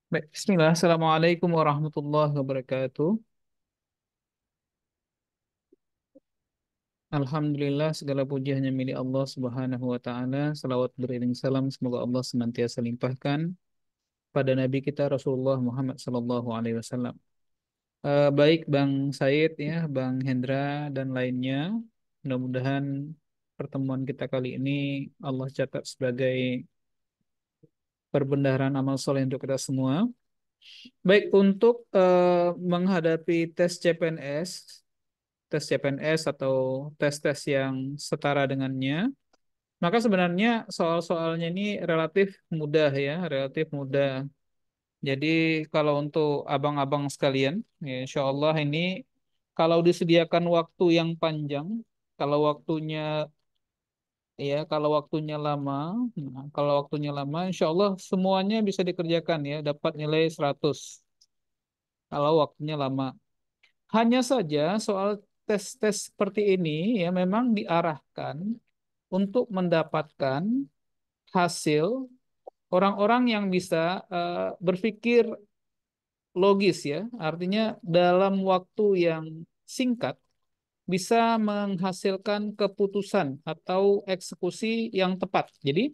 Baik, Bismillah. Assalamualaikum warahmatullahi wabarakatuh. Alhamdulillah, segala puji hanya milik Allah Subhanahu wa Ta'ala. Salawat beriring salam, semoga Allah senantiasa limpahkan pada Nabi kita Rasulullah Muhammad Sallallahu Alaihi Wasallam. Baik, Bang Said, ya, Bang Hendra, dan lainnya. Mudah-mudahan pertemuan kita kali ini Allah catat sebagai perbendaharaan amal soleh untuk kita semua. Baik, untuk menghadapi tes CPNS atau tes-tes yang setara dengannya, maka sebenarnya soal-soalnya ini relatif mudah ya, relatif mudah. Jadi kalau untuk abang-abang sekalian, ya insya Allah ini kalau disediakan waktu yang panjang, kalau waktunya kalau waktunya lama, kalau waktunya lama, insya Allah semuanya bisa dikerjakan ya, dapat nilai 100 kalau waktunya lama. Hanya saja soal tes-tes seperti ini ya memang diarahkan untuk mendapatkan hasil orang-orang yang bisa berpikir logis ya. Artinya dalam waktu yang singkat bisa menghasilkan keputusan atau eksekusi yang tepat. Jadi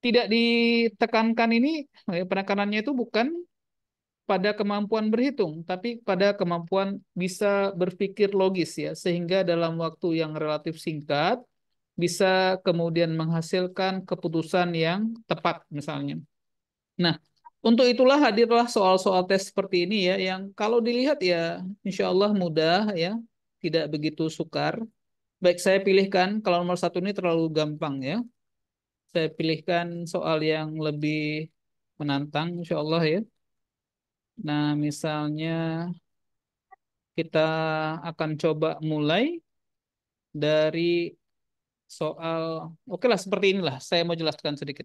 tidak ditekankan ini, penekanannya itu bukan pada kemampuan berhitung, tapi pada kemampuan bisa berpikir logis ya, sehingga dalam waktu yang relatif singkat bisa kemudian menghasilkan keputusan yang tepat misalnya. Nah, untuk itulah hadirlah soal-soal tes seperti ini ya, yang kalau dilihat ya insya Allah mudah ya, tidak begitu sukar. Baik, saya pilihkan, kalau nomor satu ini terlalu gampang ya, saya pilihkan soal yang lebih menantang insya Allah ya. Nah, misalnya kita akan coba mulai dari soal, oke lah seperti inilah, saya mau jelaskan sedikit.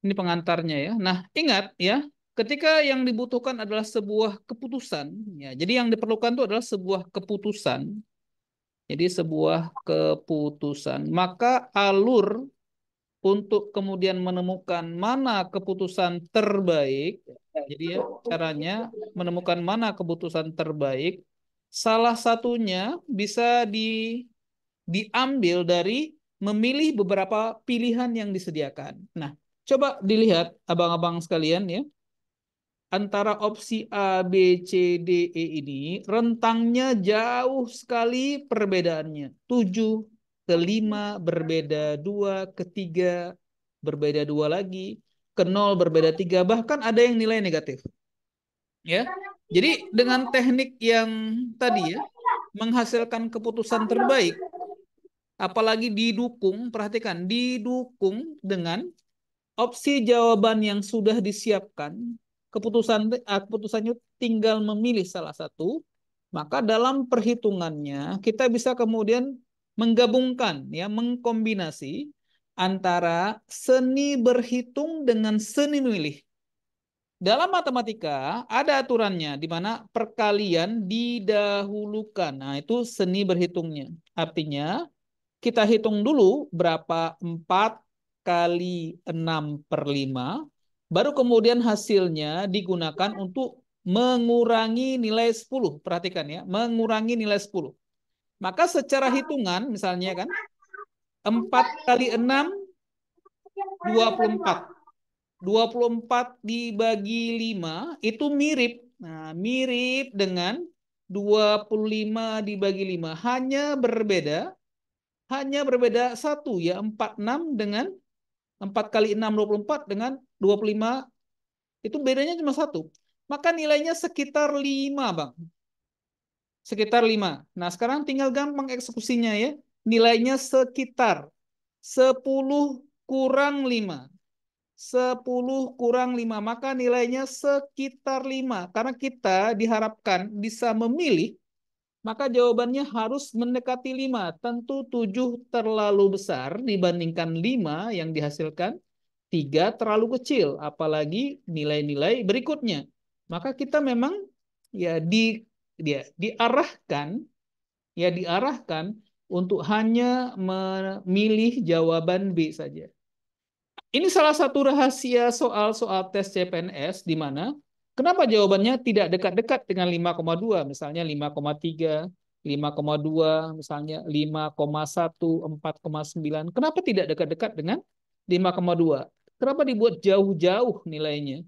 Ini pengantarnya ya. Nah, ingat ya, ketika yang dibutuhkan adalah sebuah keputusan, ya. Jadi yang diperlukan itu adalah sebuah keputusan. Jadi sebuah keputusan. Maka alur untuk kemudian menemukan mana keputusan terbaik, jadi ya caranya menemukan mana keputusan terbaik, salah satunya bisa diambil dari memilih beberapa pilihan yang disediakan. Nah, coba dilihat abang-abang sekalian ya, antara opsi A, B, C, D, E ini rentangnya jauh sekali perbedaannya. 7 ke 5 berbeda 2, ke 3 berbeda 2 lagi, ke 0 berbeda 3, bahkan ada yang nilai negatif. Ya. Jadi dengan teknik yang tadi ya, menghasilkan keputusan terbaik, apalagi didukung, perhatikan, didukung dengan opsi jawaban yang sudah disiapkan, keputusannya tinggal memilih salah satu, maka dalam perhitungannya kita bisa kemudian menggabungkan ya, mengkombinasi antara seni berhitung dengan seni memilih. Dalam matematika ada aturannya di mana perkalian didahulukan. Nah, itu seni berhitungnya. Artinya kita hitung dulu berapa 4 kali 6 per 5, baru kemudian hasilnya digunakan untuk mengurangi nilai 10. Perhatikan ya, mengurangi nilai 10. Maka secara hitungan misalnya kan, 4 kali 6, 24. 24 dibagi 5 itu mirip. Nah, mirip dengan 25 dibagi 5. Hanya berbeda satu ya, 46 dengan 4 kali 6 24 dengan 25, itu bedanya cuma satu. Maka nilainya sekitar 5, Bang. Sekitar 5. Nah, sekarang tinggal gampang eksekusinya ya. Nilainya sekitar 10 kurang 5. 10 kurang 5, maka nilainya sekitar 5. Karena kita diharapkan bisa memilih, maka jawabannya harus mendekati 5. Tentu 7 terlalu besar dibandingkan 5 yang dihasilkan. 3 terlalu kecil, apalagi nilai-nilai berikutnya. Maka kita memang ya diarahkan diarahkan untuk hanya memilih jawaban B saja. Ini salah satu rahasia soal-soal tes CPNS di mana kenapa jawabannya tidak dekat-dekat dengan 5,2, misalnya 5,3, 5,2, misalnya 5,1, 4,9. Kenapa tidak dekat-dekat dengan 5,2? Kenapa dibuat jauh-jauh nilainya?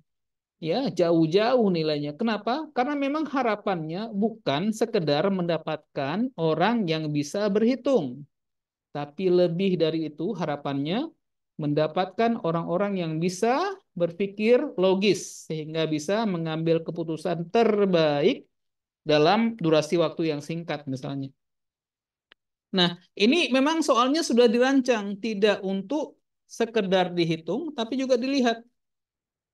Ya, jauh-jauh nilainya. Kenapa? Karena memang harapannya bukan sekedar mendapatkan orang yang bisa berhitung. Tapi lebih dari itu harapannya mendapatkan orang-orang yang bisa berpikir logis sehingga bisa mengambil keputusan terbaik dalam durasi waktu yang singkat misalnya. Nah, ini memang soalnya sudah dirancang tidak untuk sekedar dihitung tapi juga dilihat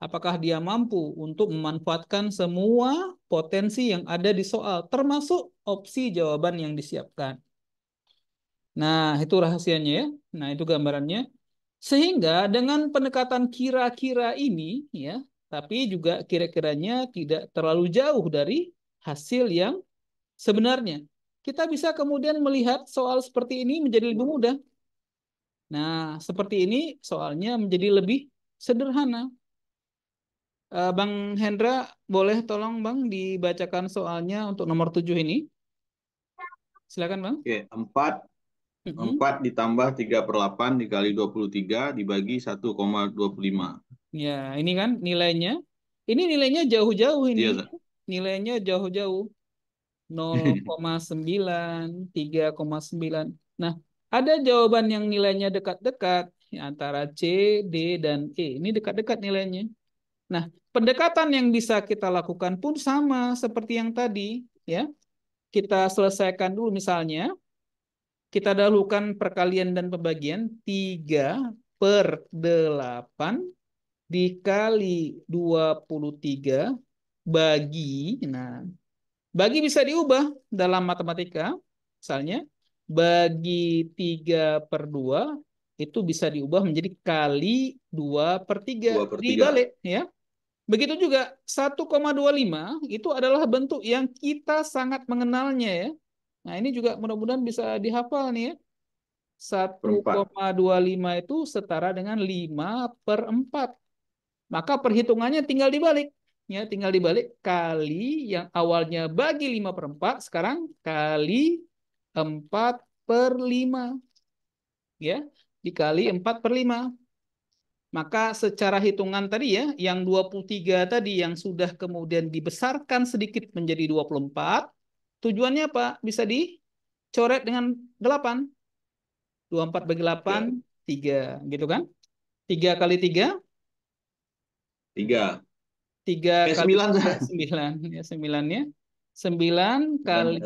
apakah dia mampu untuk memanfaatkan semua potensi yang ada di soal termasuk opsi jawaban yang disiapkan. Nah, itu rahasianya ya. Nah, itu gambarannya. Sehingga dengan pendekatan kira-kira ini, ya, tapi juga kira-kiranya tidak terlalu jauh dari hasil yang sebenarnya. Kita bisa kemudian melihat soal seperti ini menjadi lebih mudah. Nah, seperti ini soalnya menjadi lebih sederhana. Bang Hendra, boleh tolong Bang dibacakan soalnya untuk nomor 7 ini? Silakan Bang. Oke, 4 Mm-mm. 4 ditambah 3/8 dikali 23 dibagi 1,25. Ya, ini kan nilainya. Ini nilainya jauh-jauh ini. Iya, Zak. Nilainya jauh-jauh. 0,9, 3,9. Nah, ada jawaban yang nilainya dekat-dekat ya, antara C, D, dan E. Ini dekat-dekat nilainya. Nah, pendekatan yang bisa kita lakukan pun sama seperti yang tadi. Ya, kita selesaikan dulu misalnya. Kita dahulukan perkalian dan pembagian 3/8 dikali 23 bagi, nah, bagi bisa diubah dalam matematika, misalnya bagi 3/2 itu bisa diubah menjadi kali 2/3 2/3. dibalik ya. Begitu juga 1,25 itu adalah bentuk yang kita sangat mengenalnya ya. Nah, ini juga mudah-mudahan bisa dihafal nih ya. satu Perempat. koma dua lima itu setara dengan 5/4. Maka perhitungannya tinggal dibalik. Ya, tinggal dibalik kali yang awalnya bagi 5/4, sekarang kali 4/5. Ya, dikali 4/5. Maka secara hitungan tadi ya, yang 23 tadi yang sudah kemudian dibesarkan sedikit menjadi 24, tujuannya apa? Bisa dicoret dengan 8. 24 bagi 8, Oke. 3. Gitu kan? 3 kali 3, 3. 3 kali 9, 3, Zak. 9. Ya, 9-nya. 9 kali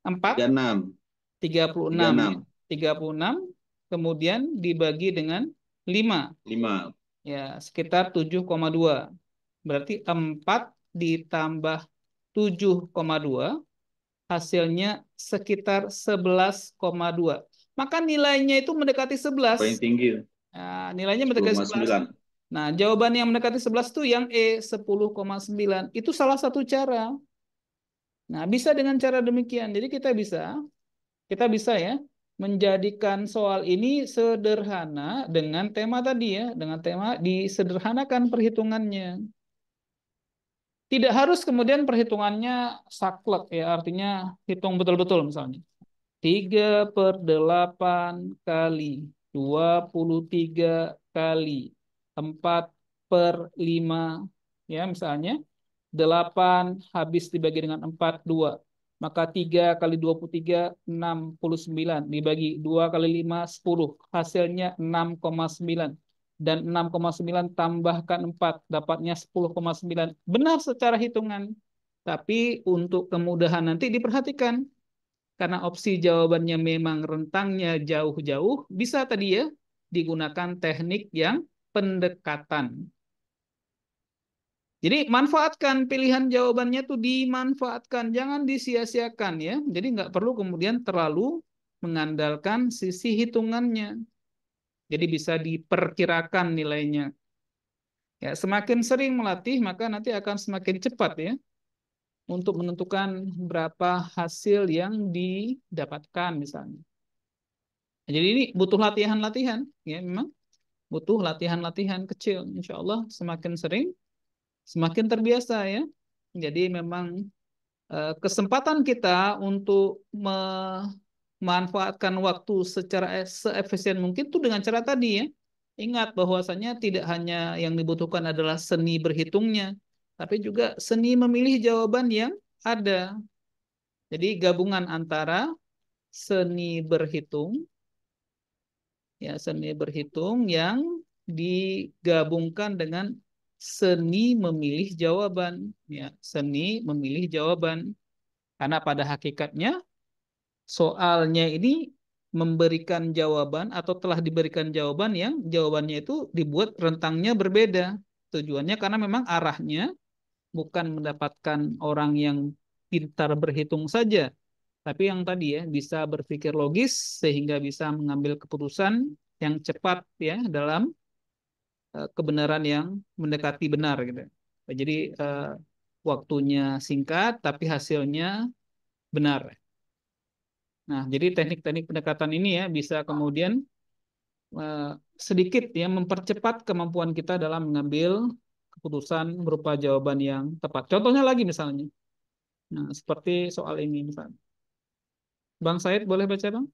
4, 36. 36. Ya. 36. 36, kemudian dibagi dengan 5. 5. Ya, sekitar 7,2. Berarti 4 ditambah 7,2 hasilnya sekitar 11,2. Maka nilainya itu mendekati 11. Paling tinggi Nah, nilainya mendekati 11. 10,9. Nah, jawaban yang mendekati 11 tuh yang E 10,9. Itu salah satu cara. Nah, bisa dengan cara demikian. Jadi kita bisa ya menjadikan soal ini sederhana dengan tema tadi ya, dengan tema disederhanakan perhitungannya. Tidak harus kemudian perhitungannya saklek ya, artinya hitung betul-betul misalnya. 3/8 kali 23 kali 4/5 ya misalnya 8 habis dibagi dengan 4 2. Maka 3 kali 23 69 dibagi 2 kali 5 10. Hasilnya 6,9 dan 6,9 tambahkan 4 dapatnya 10,9. Benar secara hitungan. Tapi untuk kemudahan nanti diperhatikan karena opsi jawabannya memang rentangnya jauh-jauh, bisa tadi ya digunakan teknik yang pendekatan. Jadi manfaatkan pilihan jawabannya tuh dimanfaatkan, jangan disia-siakan ya. Jadi nggak perlu kemudian terlalu mengandalkan sisi hitungannya. Jadi bisa diperkirakan nilainya. Ya, semakin sering melatih maka nanti akan semakin cepat ya untuk menentukan berapa hasil yang didapatkan misalnya. Jadi ini butuh latihan-latihan ya memang. butuh latihan-latihan kecil. Insya Allah semakin sering, semakin terbiasa ya. Jadi memang kesempatan kita untuk memanfaatkan waktu secara seefisien mungkin tuh dengan cara tadi ya. Ingat bahwasanya tidak hanya yang dibutuhkan adalah seni berhitungnya, tapi juga seni memilih jawaban yang ada. Jadi gabungan antara seni berhitung, ya seni berhitung yang digabungkan dengan seni memilih jawaban, ya seni memilih jawaban. Karena pada hakikatnya soalnya ini memberikan jawaban atau telah diberikan jawaban yang jawabannya itu dibuat rentangnya berbeda. Tujuannya karena memang arahnya bukan mendapatkan orang yang pintar berhitung saja, tapi yang tadi ya bisa berpikir logis sehingga bisa mengambil keputusan yang cepat ya dalam kebenaran yang mendekati benar gitu. Jadi waktunya singkat tapi hasilnya benar. Nah, jadi teknik-teknik pendekatan ini ya bisa kemudian eh, sedikit ya mempercepat kemampuan kita dalam mengambil keputusan berupa jawaban yang tepat. Contohnya lagi misalnya, nah seperti soal ini misalnya. Bang Said boleh baca Bang?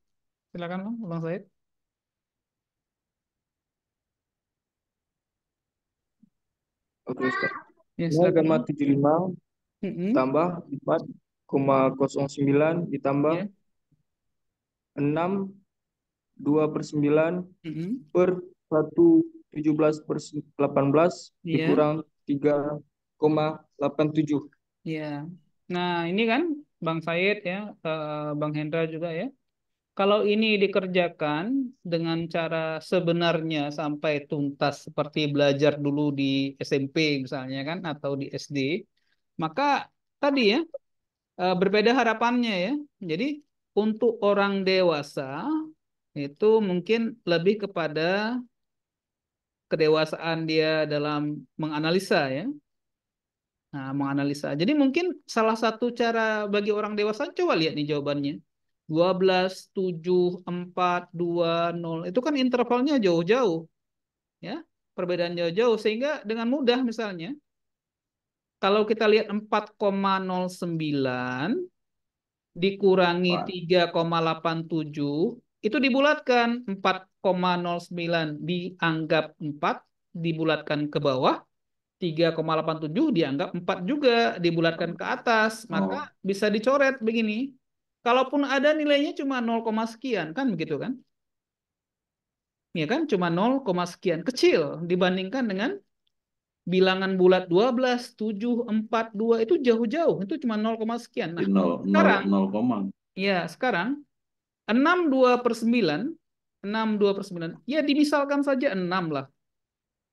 Silakan Bang Said. Oke, Ustaz. Ya nol silakan koma Bang. tujuh lima Mm-mm. ditambah 4,09 ditambah Ya. 6 2/9 Mm-mm. per 1 17/18 Ya. dikurang 3,87. Ya. Nah, ini kan Bang Said ya, Bang Hendra juga ya. Kalau ini dikerjakan dengan cara sebenarnya sampai tuntas seperti belajar dulu di SMP misalnya kan atau di SD, maka tadi ya berbeda harapannya ya. Jadi untuk orang dewasa itu mungkin lebih kepada kedewasaan dia dalam menganalisa ya. Nah, menganalisa. Jadi mungkin salah satu cara bagi orang dewasa, coba lihat nih jawabannya. 12, 7, 4, 2, 0. Itu kan intervalnya jauh-jauh. Ya, perbedaan jauh-jauh. Sehingga dengan mudah misalnya, kalau kita lihat 4,09 dikurangi 3,87, itu dibulatkan. 4,09 dianggap 4, dibulatkan ke bawah. 3,87 dianggap 4 juga dibulatkan ke atas, maka Oh, bisa dicoret begini. Kalaupun ada nilainya cuma 0, sekian, kan begitu kan? Ya kan cuma 0, sekian, kecil dibandingkan dengan bilangan bulat 12, 7, 4, 2 itu jauh-jauh, itu cuma 0, sekian. di Nah, nol nol sekarang nol koma. ya sekarang 6/2/9, 6/2/9, ya dimisalkan saja 6 lah.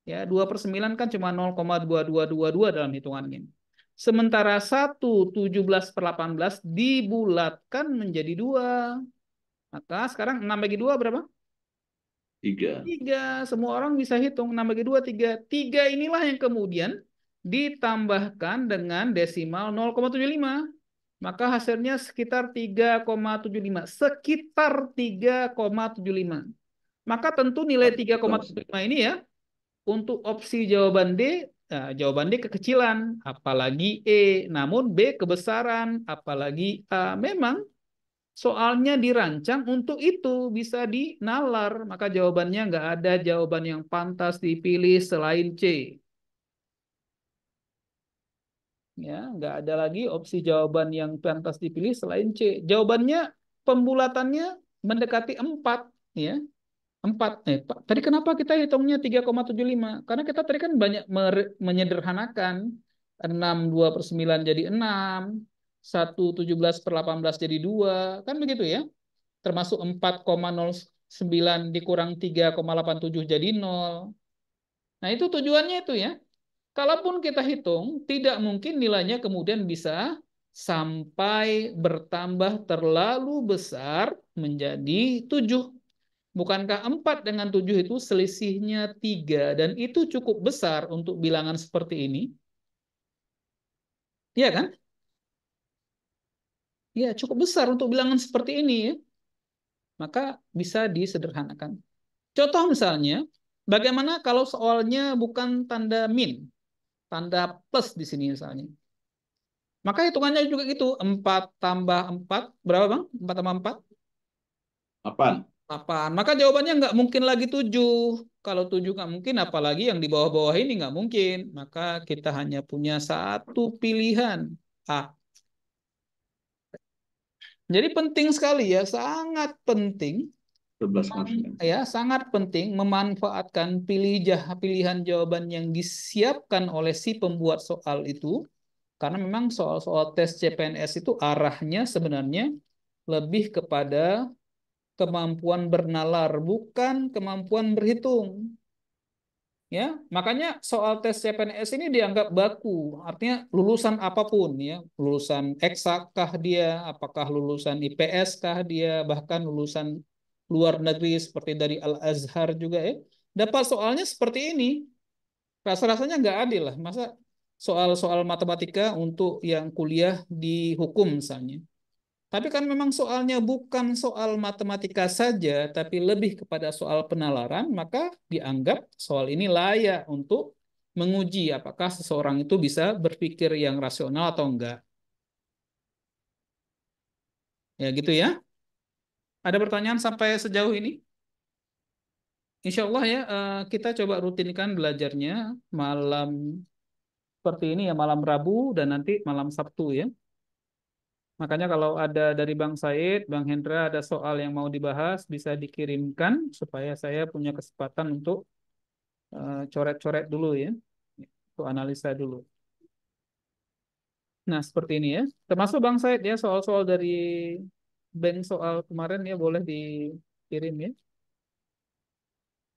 Ya, 2/9 kan cuma 0,2222 dalam hitungannya. Sementara 1/17/18 dibulatkan menjadi 2. Maka sekarang 6 bagi 2 berapa? 3. 3. Semua orang bisa hitung. 6 bagi 2, 3. 3 inilah yang kemudian ditambahkan dengan desimal 0,75. Maka hasilnya sekitar 3,75. Sekitar 3,75. Maka tentu nilai Sekitar 3,75 ini ya untuk opsi jawaban D, nah, jawaban D kekecilan, apalagi E, namun B kebesaran, apalagi A. Memang soalnya dirancang untuk itu, bisa dinalar, maka jawabannya nggak ada jawaban yang pantas dipilih selain C. Ya, nggak ada lagi opsi jawaban yang pantas dipilih selain C. Jawabannya pembulatannya mendekati 4, ya. 4. Pak, tadi kenapa kita hitungnya 3,75? Karena kita tadi kan banyak menyederhanakan. 6/2/9 jadi 6, 1/17/18 jadi 2, kan begitu ya? Termasuk 4,09 dikurang 3,87 jadi 0. Nah, itu tujuannya itu ya. Kalaupun kita hitung, tidak mungkin nilainya kemudian bisa sampai bertambah terlalu besar menjadi 7. Bukankah 4 dengan 7 itu selisihnya 3 dan itu cukup besar untuk bilangan seperti ini? Iya kan? Ya, cukup besar untuk bilangan seperti ini ya. Maka bisa disederhanakan. Contoh misalnya, Bagaimana kalau soalnya bukan tanda min, tanda plus di sini misalnya? Maka hitungannya juga gitu, 4 tambah 4 berapa Bang? 4 tambah 4? Apaan? 8. Maka jawabannya nggak mungkin lagi 7. Kalau 7 nggak mungkin, apalagi yang di bawah-bawah ini nggak mungkin. Maka kita hanya punya satu pilihan, A. Jadi penting sekali ya, sangat penting, 11,9. ya sangat penting memanfaatkan pilihan jawaban yang disiapkan oleh si pembuat soal itu, karena memang soal-soal tes CPNS itu arahnya sebenarnya lebih kepada kemampuan bernalar, bukan kemampuan berhitung. Ya, makanya soal tes CPNS ini dianggap baku, artinya lulusan apapun ya, lulusan eksak kah dia, apakah lulusan IPS kah dia, bahkan lulusan luar negeri seperti dari Al Azhar juga ya, dapat soalnya seperti ini. Rasa-rasanya nggak adil lah, masa soal-soal matematika untuk yang kuliah di hukum misalnya. Tapi kan memang soalnya bukan soal matematika saja, tapi lebih kepada soal penalaran, maka dianggap soal ini layak untuk menguji apakah seseorang itu bisa berpikir yang rasional atau enggak. Ya gitu ya. Ada pertanyaan sampai sejauh ini? Insya Allah ya, kita coba rutinkan belajarnya malam seperti ini ya, malam Rabu dan nanti malam Sabtu ya. Makanya kalau ada dari Bang Said, Bang Hendra ada soal yang mau dibahas, bisa dikirimkan supaya saya punya kesempatan untuk coret-coret dulu ya, untuk analisa dulu. Nah, seperti ini ya. Termasuk Bang Said ya, soal-soal dari bank soal kemarin ya boleh dikirim ya.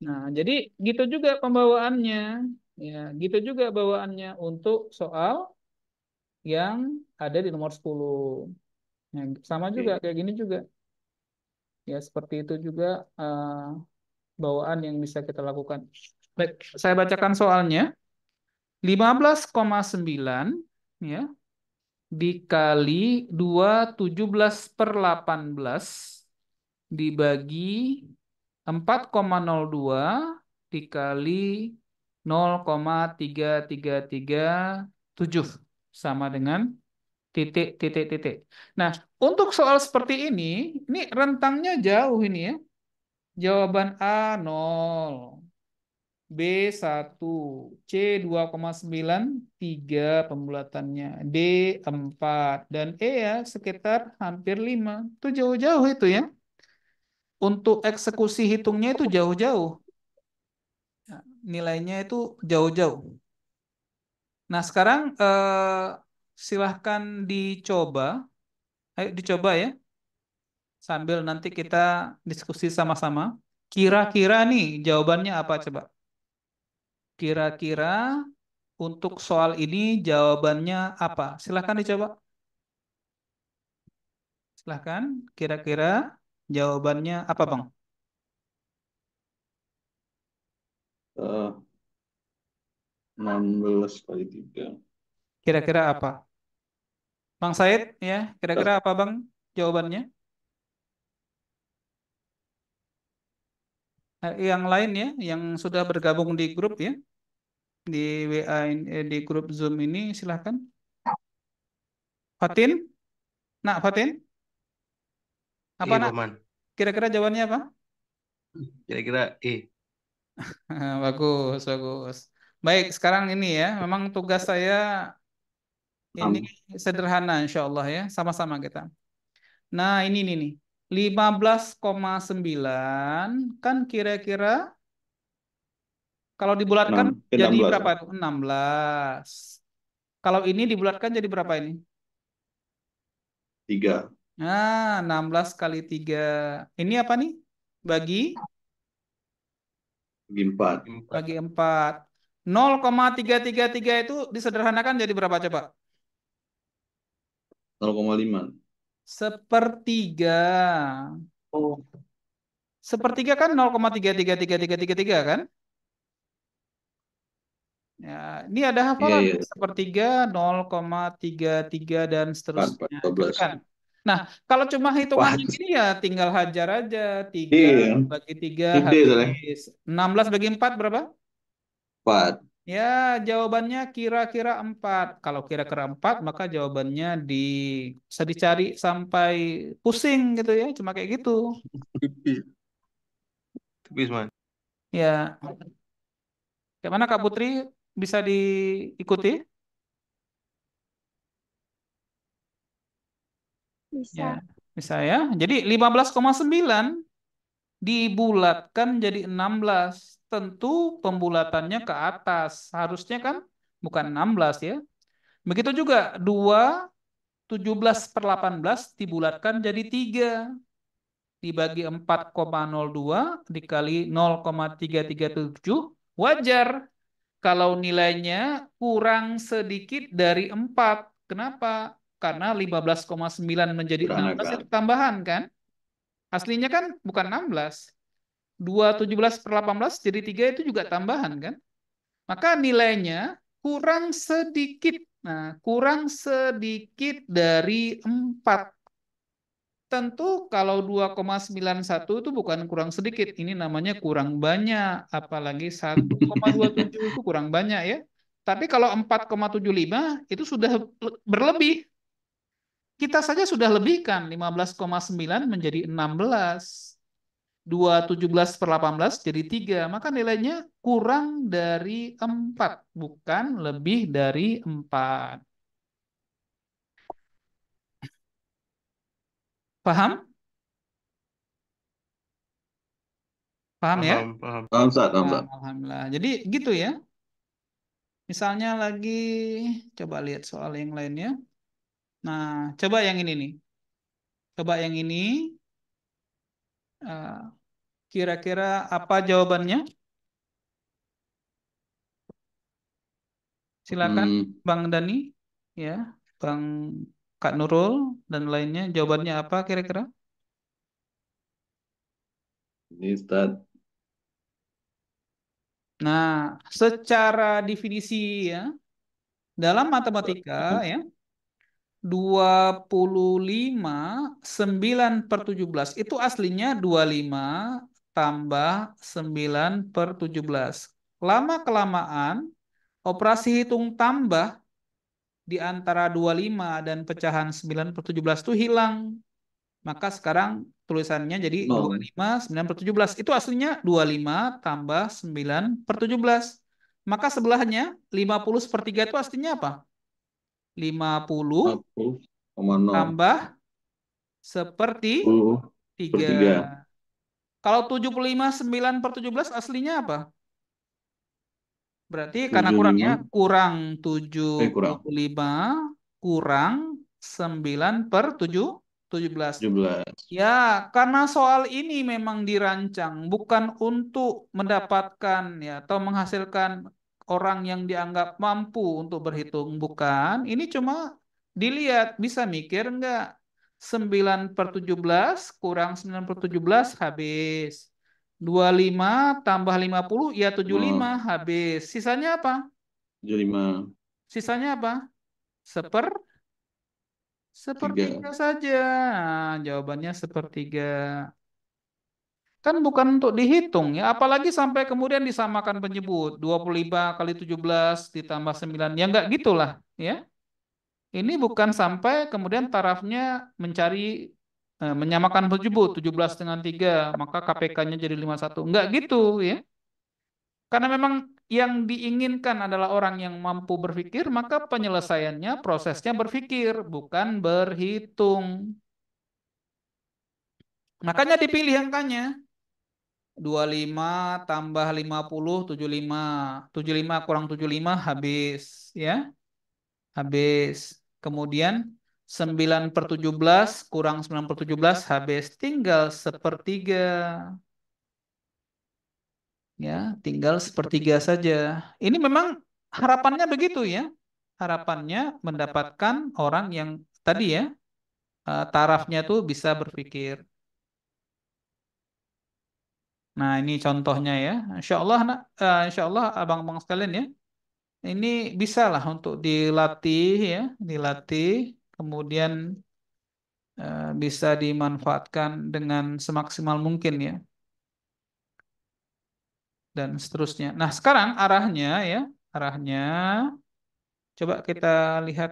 Nah, jadi gitu juga pembawaannya. Ya, gitu juga bawaannya untuk soal yang ada di nomor 10. Nah, sama juga Oke. kayak gini juga. Ya, seperti itu juga bawaan yang bisa kita lakukan. Baik, saya bacakan soalnya. 15,9 ya dikali 2 17/18 dibagi 4,02 dikali 0,3337 sama dengan titik titik titik. Nah, untuk soal seperti ini rentangnya jauh ini ya. Jawaban A 0, B 1, C 2,9, 3 pembulatannya, D 4, dan E ya sekitar hampir 5. Itu jauh-jauh itu ya. Untuk eksekusi hitungnya itu jauh-jauh. Nah, nilainya itu jauh-jauh. Nah, sekarang silahkan dicoba. Ayo dicoba ya. Sambil nanti kita diskusi sama-sama. Kira-kira nih jawabannya apa coba? Kira-kira untuk soal ini jawabannya apa? Silahkan dicoba. Silahkan. Kira-kira jawabannya apa, Bang? Eh, 16 kali 3. Kira-kira apa? Bang Said, ya. Kira-kira apa, Bang? Jawabannya? Yang lain ya, yang sudah bergabung di grup ya, di WA, di grup Zoom ini, silahkan. Fatin? Nak, Fatin? Apa, Iya, nak? Paman. Kira-kira jawabannya apa? Kira-kira Bagus, bagus. Baik, sekarang ini ya, memang tugas saya ini 6. sederhana insya Allah ya, sama-sama kita. Nah, ini nih. 15,9 kan kira-kira kalau dibulatkan 6. jadi 16. berapa? 16. Kalau ini dibulatkan jadi berapa ini? 3. Nah, 16 kali 3. Ini apa nih? Bagi Bagi 4. 4. bagi 4. 0,333 itu disederhanakan jadi berapa coba? 0,5. Sepertiga. Oh, Sepertiga kan 0,3333333 kan? Ya, ini ada Iya, hafalan iya. sepertiga, 0,33 dan 4, seterusnya, gitu 12. kan? Nah, kalau cuma hitungannya Empat. gini ya tinggal hajar aja. 3 Iya, bagi 3 ide tuh lah. habis. 16 bagi 4 berapa? 4. Ya, jawabannya kira-kira 4. Kalau kira-kira 4, maka jawabannya bisa dicari sampai pusing gitu ya. Cuma kayak gitu. Tipis. Tipis, Man. Ya, kayak mana Kak Putri bisa diikuti? Ya, Bisa. bisa ya. Jadi 15,9 dibulatkan jadi 16. Tentu pembulatannya ke atas. Harusnya kan bukan 16 ya. Begitu juga 2 17/18 dibulatkan jadi 3. Dibagi 4,02 dikali 0,337 wajar kalau nilainya kurang sedikit dari 4. Kenapa? Karena 15,9 menjadi Kurang 16 agak. itu tambahan kan? Aslinya kan bukan 16. 2 17/18 jadi 3 itu juga tambahan kan? Maka nilainya kurang sedikit. Nah, kurang sedikit dari 4. Tentu kalau 2,91 itu bukan kurang sedikit. Ini namanya kurang banyak. Apalagi 1,27 itu kurang banyak ya. Tapi kalau 4,75 itu sudah berlebih. Kita saja sudah lebihkan 15,9 menjadi 16. 2 17/18 jadi 3. Maka nilainya kurang dari 4. Bukan lebih dari 4. Paham? Paham ya? Paham, paham. Paham, Ustaz, paham, Paham, Ustaz. alhamdulillah. Jadi gitu ya. Misalnya lagi coba lihat soal yang lainnya. Nah, coba yang ini nih. Coba yang ini. eh, Kira-kira apa jawabannya? Silakan, Hmm, Bang Dani, ya, Bang Kak Nurul dan lainnya. Jawabannya apa kira-kira? ini Ustaz. Nah, secara definisi ya, dalam matematika ya, 25/9/17 itu aslinya 25 tambah 9/17. Lama-kelamaan operasi hitung tambah di antara 25 dan pecahan 9/17 itu hilang. Maka sekarang tulisannya jadi dua puluh Nol. lima 9/17. Itu aslinya 25 tambah 9/17. Maka sebelahnya 50/3 itu aslinya apa? 50 50,0. tambah seperti 3. 10/3. Kalau 75/9/17 aslinya apa? Berarti karena kurang ya, 75. kurang tujuh Kurang. puluh lima kurang 9/17. 17. Ya, karena soal ini memang dirancang bukan untuk mendapatkan ya atau menghasilkan orang yang dianggap mampu untuk berhitung, bukan. Ini cuma dilihat bisa mikir enggak. 9/17 kurang 9/17 habis. 25 tambah 50 ya 75 Oh, habis. Sisanya apa? 75. Sisanya apa? Seper 3. sepertiga saja. Nah, jawabannya sepertiga. Kan bukan untuk dihitung ya, apalagi sampai kemudian disamakan penyebut 25 kali 17 ditambah 9. Ya enggak gitulah ya. Ini bukan sampai kemudian tarafnya mencari menyamakan penyebut 17 dengan 3 maka KPK-nya jadi 51. Enggak gitu ya. Karena memang yang diinginkan adalah orang yang mampu berpikir, maka penyelesaiannya prosesnya berpikir, bukan berhitung. Makanya dipilih angkanya. 25 tambah 50, 75. 75 kurang 75 habis. Ya, habis. Kemudian 9/17 kurang 9/17 habis. Tinggal sepertiga. Ya, tinggal sepertiga saja. Ini memang harapannya begitu ya. Harapannya mendapatkan orang yang tadi ya, tarafnya tuh bisa berpikir. Nah, ini contohnya ya. Insya Allah, insya Allah abang-abang sekalian ya. Ini bisa lah untuk dilatih ya, dilatih. Kemudian bisa dimanfaatkan dengan semaksimal mungkin ya, dan seterusnya. Nah, sekarang arahnya ya, arahnya coba kita lihat,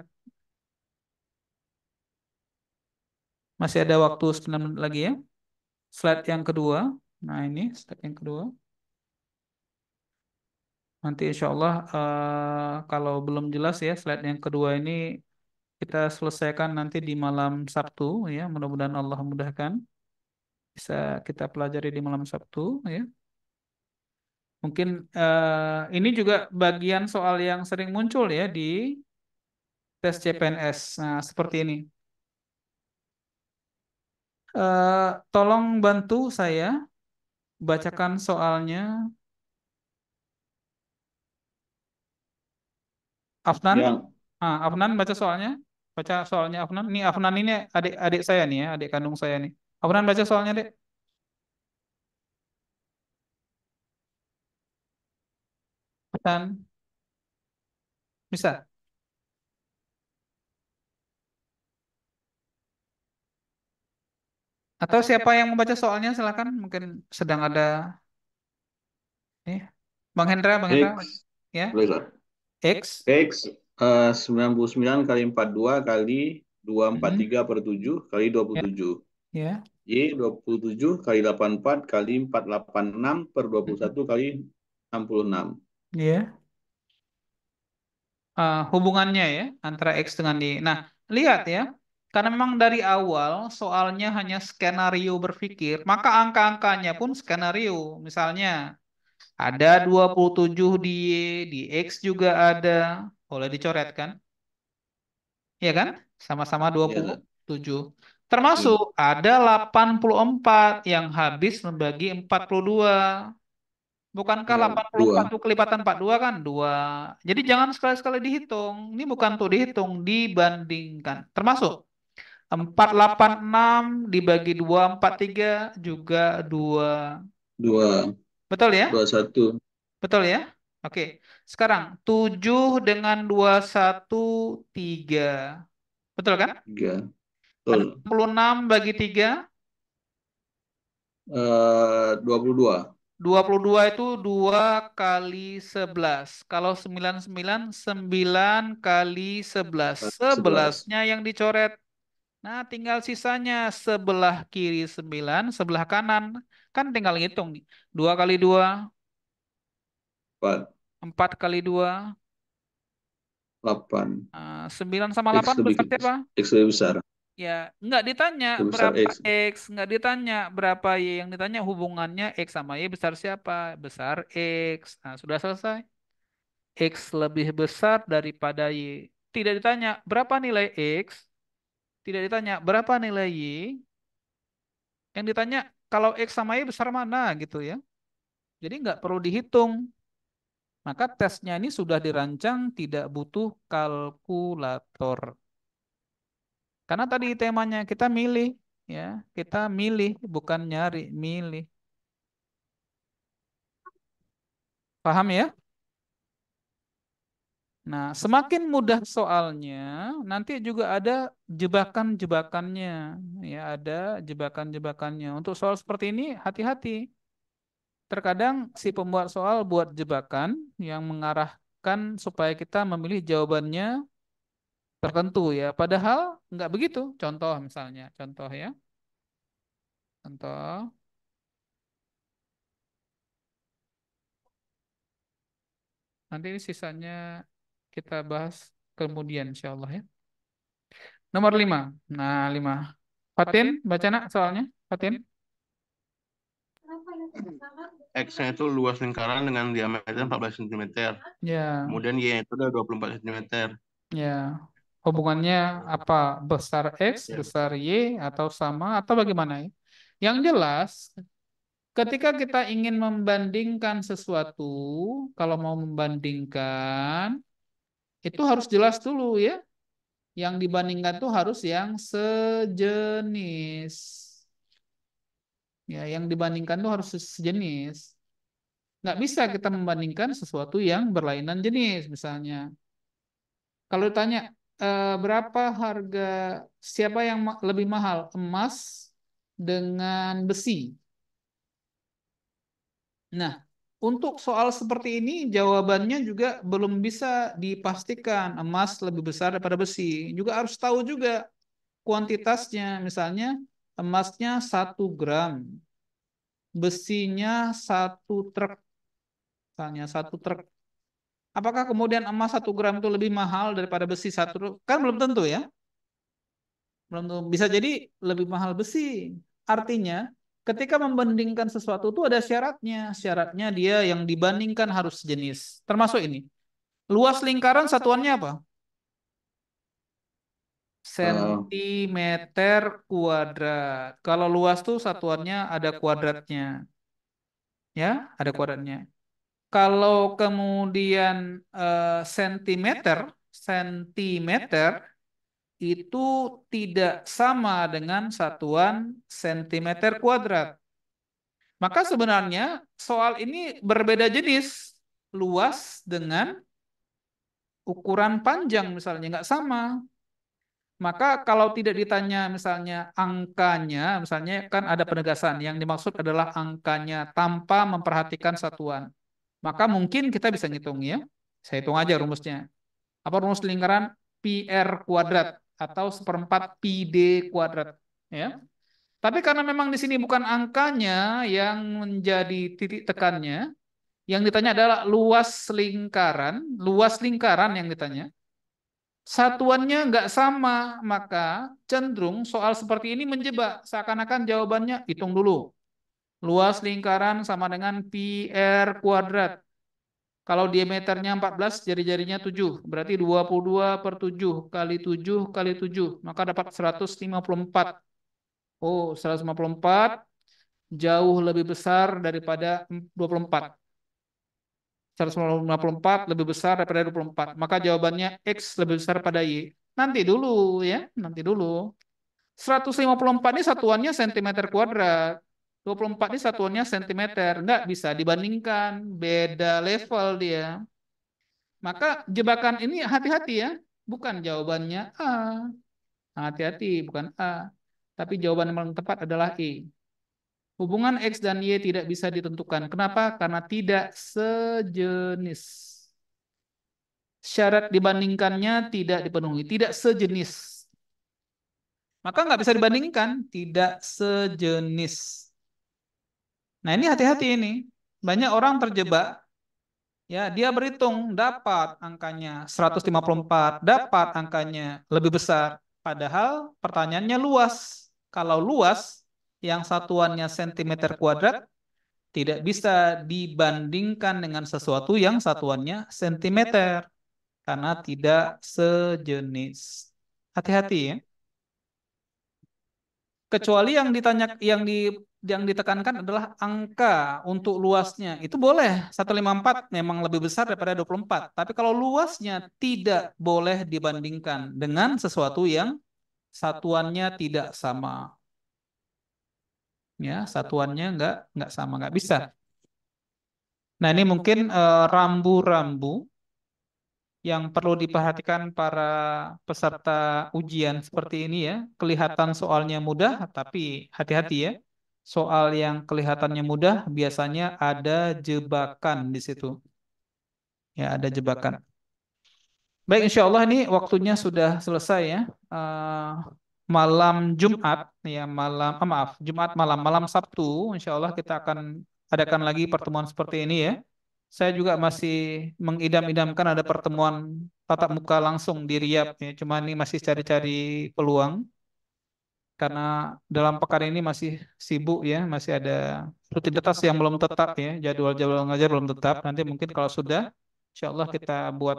masih ada waktu 9 menit lagi ya. Slide yang kedua. Nah, ini slide yang kedua. Nanti insya Allah kalau belum jelas ya slide yang kedua ini kita selesaikan nanti di malam Sabtu ya. Mudah-mudahan Allah mudahkan bisa kita pelajari di malam Sabtu ya. Mungkin ini juga bagian soal yang sering muncul ya di tes CPNS. Nah, seperti ini. Tolong bantu saya bacakan soalnya. Afnan, Yang Afnan baca soalnya. Baca soalnya Afnan. Ini Afnan ini adik-adik saya nih ya, adik kandung saya nih. Afnan baca soalnya, Dek. Afnan, bisa? Atau siapa yang membaca soalnya silakan. Mungkin sedang ada nih. Bang Hendra, X, ya. boleh Kak? X. X 99 kali 42 kali Mm, 243/7 kali ya, 27. ya. Y 27 kali 84 kali 486/21 kali 66. Ya. Hubungannya ya antara X dengan Y. Nah, lihat ya. Karena memang dari awal soalnya hanya skenario berpikir, maka angka-angkanya pun skenario. Misalnya ada 27 di Y, di X juga ada. Boleh dicoret kan? Iya kan? Sama-sama dua Ya, puluh Kak. tujuh. Termasuk Hmm. ada 84 yang habis membagi 42. Bukankah Ya, 84 dua. itu kelipatan 42 kan? Dua. Jadi jangan sekali-sekali dihitung. Ini bukan tuh dihitung, dibandingkan. Termasuk 486 dibagi 243 juga 2. Dua. Betul ya? 21. Betul ya? Oke. Sekarang 7 dengan 21 3. Betul kan? 3. Betul. 66 bagi 3. 22. 22 itu 2 kali 11. Kalau 99, 9 kali 11. 11. 11-nya yang dicoret. Nah, tinggal sisanya sebelah kiri 9, sebelah kanan. Kan tinggal ngitung nih. 2 kali 2, 4. 4 kali 2. 8. 9 sama X 8 lebih besar siapa? X lebih besar. Ya, nggak ditanya Lebih besar berapa X. X, nggak ditanya berapa Y. Yang ditanya hubungannya X sama Y besar siapa? Besar X. Nah, sudah selesai. X lebih besar daripada Y. Tidak ditanya berapa nilai X, tidak ditanya berapa nilai Y. Yang ditanya kalau X sama Y besar mana gitu ya. Jadi nggak perlu dihitung. Maka tesnya ini sudah dirancang tidak butuh kalkulator. Karena tadi temanya kita milih, ya, kita milih bukan nyari, milih. Paham ya? Nah, semakin mudah soalnya, nanti juga ada jebakan-jebakannya. Ya, ada jebakan-jebakannya. Untuk soal seperti ini, hati-hati. Terkadang si pembuat soal buat jebakan yang mengarahkan supaya kita memilih jawabannya tertentu ya. Padahal nggak begitu. Contoh misalnya, contoh ya. Contoh, nanti ini sisanya kita bahas kemudian insya Allah ya. Nomor 5. Nah, 5. Fatin, baca nak soalnya. Fatin. X-nya itu luas lingkaran dengan diameter 14 cm. Ya, Kemudian Y itu udah 24 cm. ya. Hubungannya apa? Besar X, Ya, besar Y, atau sama, atau bagaimana ya? Yang jelas, ketika kita ingin membandingkan sesuatu, kalau mau membandingkan, itu harus jelas dulu ya. Yang dibandingkan tuh harus yang sejenis. Ya, yang dibandingkan tuh harus sejenis. Nggak bisa kita membandingkan sesuatu yang berlainan jenis, misalnya. Kalau ditanya, berapa harga, siapa yang lebih mahal, emas dengan besi? Nah, untuk soal seperti ini jawabannya juga belum bisa dipastikan emas lebih besar daripada besi. Juga harus tahu juga kuantitasnya. Misalnya emasnya 1 gram, besinya 1 truk, misalnya 1 truk. Apakah kemudian emas 1 gram itu lebih mahal daripada besi 1 truk? Kan belum tentu ya. Belum tentu. Bisa jadi lebih mahal besi. Artinya, ketika membandingkan sesuatu itu ada syaratnya. Syaratnya dia yang dibandingkan harus sejenis. Termasuk ini. Luas lingkaran satuannya apa? Eh, Sentimeter kuadrat. Kalau luas tuh satuannya ada kuadratnya. Ya, ada kuadratnya. Kalau kemudian sentimeter, sentimeter itu tidak sama dengan satuan sentimeter kuadrat. Maka sebenarnya soal ini berbeda jenis. Luas dengan ukuran panjang misalnya nggak sama. Maka kalau tidak ditanya misalnya angkanya, misalnya kan ada penegasan yang dimaksud adalah angkanya tanpa memperhatikan satuan. Maka mungkin kita bisa ngitung ya. Saya hitung aja rumusnya. Apa rumus lingkaran? PR kuadrat atau seperempat PD kuadrat. Ya. Tapi karena memang di sini bukan angkanya yang menjadi titik tekannya, yang ditanya adalah luas lingkaran yang ditanya. Satuannya nggak sama, maka cenderung soal seperti ini menjebak. Seakan-akan jawabannya hitung dulu. Luas lingkaran sama dengan PR kuadrat. Kalau diameternya 14, jari-jarinya 7. Berarti 22 per 7 kali 7 kali 7. Maka dapat 154. Oh, 154 jauh lebih besar daripada 24. 154 lebih besar daripada 24. Maka jawabannya X lebih besar pada Y. Nanti dulu ya, nanti dulu. 154 ini satuannya sentimeter kuadrat. 24 ini satuannya sentimeter. Nggak bisa dibandingkan. Beda level dia. Maka jebakan ini hati-hati ya. Bukan jawabannya A. Hati-hati, bukan A. Tapi jawaban yang paling tepat adalah E. Hubungan X dan Y tidak bisa ditentukan. Kenapa? Karena tidak sejenis. Syarat dibandingkannya tidak dipenuhi. Tidak sejenis. Maka nggak bisa dibandingkan. Tidak sejenis. Nah ini hati-hati ini. Banyak orang terjebak. Ya, dia berhitung dapat angkanya 154, dapat angkanya lebih besar. Padahal pertanyaannya luas. Kalau luas, yang satuannya sentimeter kuadrat, tidak bisa dibandingkan dengan sesuatu yang satuannya sentimeter. Karena tidak sejenis. Hati-hati ya. Kecuali yang ditekankan adalah angka untuk luasnya. Itu boleh. 154 memang lebih besar daripada 24. Tapi kalau luasnya tidak boleh dibandingkan dengan sesuatu yang satuannya tidak sama. Ya, satuannya nggak sama, nggak bisa. Nah, ini mungkin rambu-rambu yang perlu diperhatikan para peserta ujian seperti ini ya. Kelihatan soalnya mudah, tapi hati-hati ya. Soal yang kelihatannya mudah biasanya ada jebakan di situ. Ya, ada jebakan. Baik, insya Allah ini waktunya sudah selesai ya. Eh, malam Jumat, ya maaf, Jumat malam, malam Sabtu, insya Allah kita akan adakan lagi pertemuan seperti ini ya. Saya juga masih mengidam-idamkan ada pertemuan tatap muka langsung di Riyadh ya. Cuma ini masih cari-cari peluang karena dalam pekan ini masih sibuk ya, masih ada rutinitas yang belum tetap ya, jadwal-jadwal ngajar belum tetap. Nanti mungkin kalau sudah, insya Allah kita buat